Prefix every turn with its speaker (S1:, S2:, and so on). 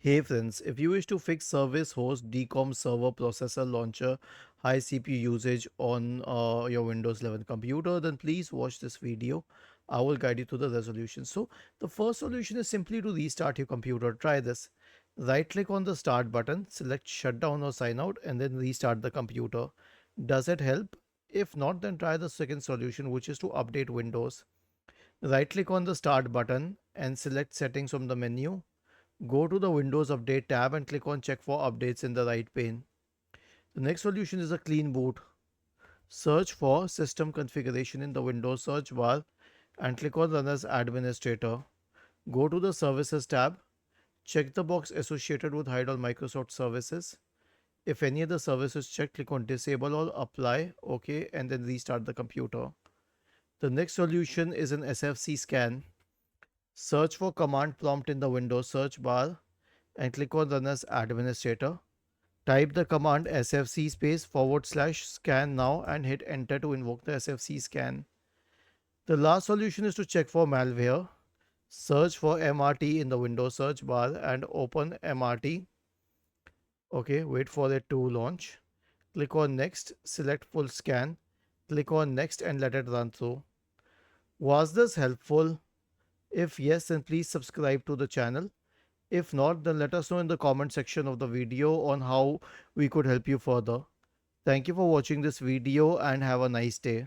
S1: Hey friends, if you wish to fix service host, DCOM server processor launcher, high CPU usage on your Windows 11 computer, then please watch this video. I will guide you to the resolution. So the first solution is simply to restart your computer. Try this. Right click on the start button, select shutdown or sign out and then restart the computer. Does it help? If not, then try the second solution, which is to update Windows. Right click on the start button and select settings from the menu. Go to the Windows Update tab and click on Check for Updates in the right pane. The next solution is a clean boot. Search for System Configuration in the Windows search bar and click on Run as Administrator. Go to the Services tab. Check the box associated with Hide all Microsoft services. If any other service is checked, click on Disable or Apply, OK, and then restart the computer. The next solution is an SFC scan. Search for command prompt in the Windows search bar and click on Run as Administrator. Type the command sfc space / scan now and hit enter to invoke the sfc scan. The last solution is to check for malware. Search for MRT in the Windows search bar and open MRT. Okay, wait for it to launch. Click on next, select full scan. Click on next and let it run through. Was this helpful? If yes, then please subscribe to the channel. If not, then let us know in the comment section of the video on how we could help you further. Thank you for watching this video and have a nice day.